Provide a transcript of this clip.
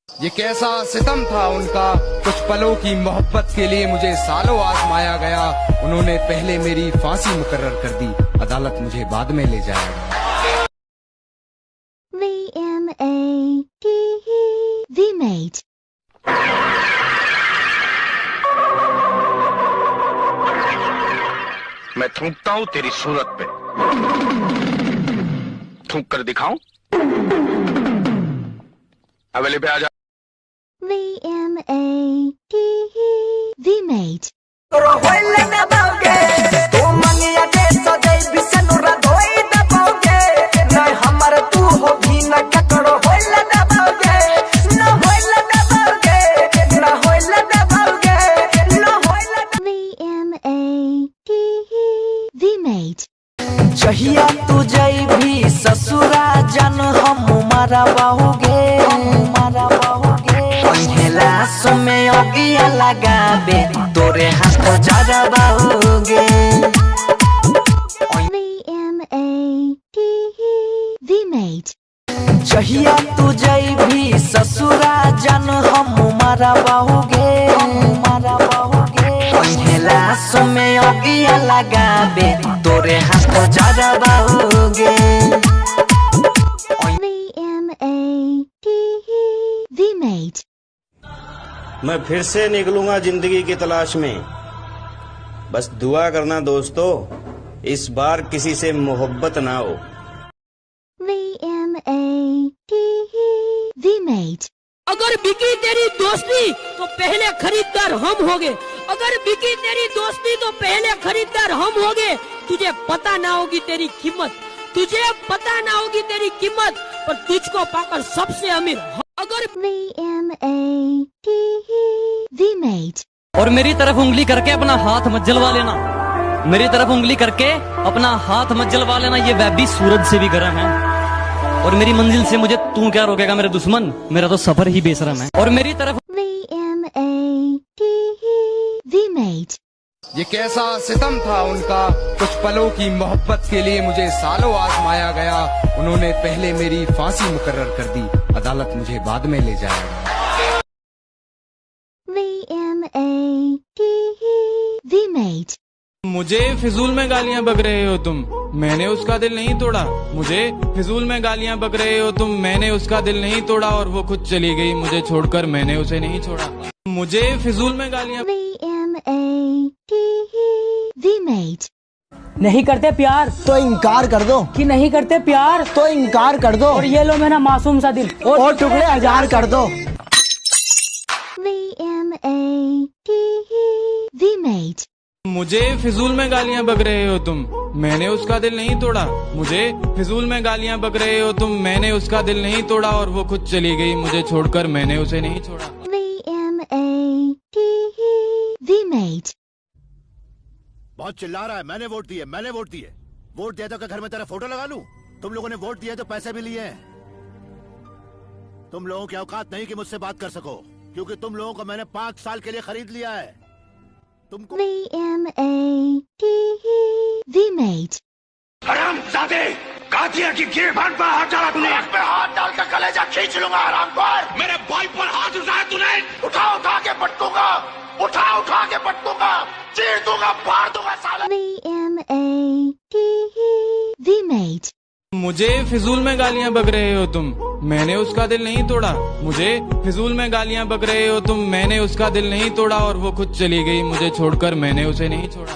ये कैसा सितम था उनका, कुछ पलों की मोहब्बत के लिए मुझे सालों आजमाया गया। उन्होंने पहले मेरी फांसी मुकर्रर कर दी, अदालत मुझे बाद में ले जाएगा। VMATE मैं थूकता हूँ तेरी सूरत पे, थूक कर दिखाऊं? हवेली पे आ जा। VMATE जहिया तू जई भी ससुरा जन हम मारा बाहुगे पहला समय अगिया लगाबे तोरे हाथ जरा बाहुगे। VMATE जहिया तू जई भी ससुरा जन हम मारा बाहुगे पहला समय अगिया लगाबे तोरे हाथ जरा बाहुगे। VMATE मैं फिर से निकलूंगा जिंदगी की तलाश में, बस दुआ करना दोस्तों इस बार किसी से मोहब्बत ना हो। VMATE अगर बिकी तेरी दोस्ती तो पहले खरीदार हम होंगे, अगर बिकी तेरी दोस्ती तो पहले खरीदार हम होंगे। तुझे पता ना होगी तेरी कीमत, तुझे पता ना होगी तेरी कीमत, पर तुझको पाकर सबसे अमीर अगर VMATE और मेरी तरफ उंगली करके अपना हाथ मत जलवा लेना, मेरी तरफ उंगली करके अपना हाथ मत जलवा लेना। ये वह भी सूरज से भी गर्म है, और मेरी मंजिल से मुझे तू क्या रोकेगा मेरे दुश्मन, मेरा तो सफर ही बेशरम है। और मेरी तरफ VMATE ये कैसा सितम था उनका, कुछ पलों की मोहब्बत के लिए मुझे सालों आजमाया गया। उन्होंने पहले मेरी फांसी मुकर्रर कर दी, अदालत मुझे बाद में ले जाएगा। VMATE मुझे फिजूल में गालियां बक रहे हो तुम, मैंने उसका दिल नहीं तोड़ा। मुझे फिजूल में गालियां बक रहे हो तुम, मैंने उसका दिल नहीं तोड़ा। और वो खुद चली गई मुझे छोड़कर, मैंने उसे नहीं छोड़ा। मुझे फिजूल में गालियां VMATE नहीं करते प्यार तो इनकार कर दो कि नहीं करते प्यार, तो इनकार कर दो, और ये लो मेरा मासूम सा दिल और टुकड़े 1000 कर दो। VMATE मुझे फिजूल में गालियां बक रहे हो तुम, मैंने उसका दिल नहीं तोड़ा। मुझे फिजूल में गालियां बक रहे हो तुम, मैंने उसका दिल नहीं तोड़ा। और वो खुद चली गई मुझे छोड़कर, मैंने उसे नहीं छोड़ा। VMATE बहुत चिल्ला रहा है। मैंने वोट दिए, मैंने वोट दिए। वोट दिया तो क्या घर में तेरा फोटो लगा लूं? तुम लोगों ने वोट दिया तो पैसे भी लिए हैं। तुम लोगों की औकात नहीं कि मुझसे बात कर सको, क्योंकि तुम लोगों को मैंने 5 साल के लिए खरीद लिया है। तुमको VMATE हरामजादे, कातिया की गिरबान पर हाथ डाला तूने। आँख पे हाथ डालकर कलेजा खींच लूंगा हरामखोर। मेरे भाई पर हाथ उठाया तूने। उठा उठा के पटकूंगा, उठा उठा के पटकूंगा, चीर दूंगा, फाड़ दूंगा साला। VMATE मुझे फिजूल में गालियां बक रहे हो तुम, मैंने उसका दिल नहीं तोड़ा। मुझे फिजूल में गालियां बक रहे हो तुम, मैंने उसका दिल नहीं तोड़ा। और वो खुद चली गई मुझे छोड़कर, मैंने उसे नहीं छोड़ा।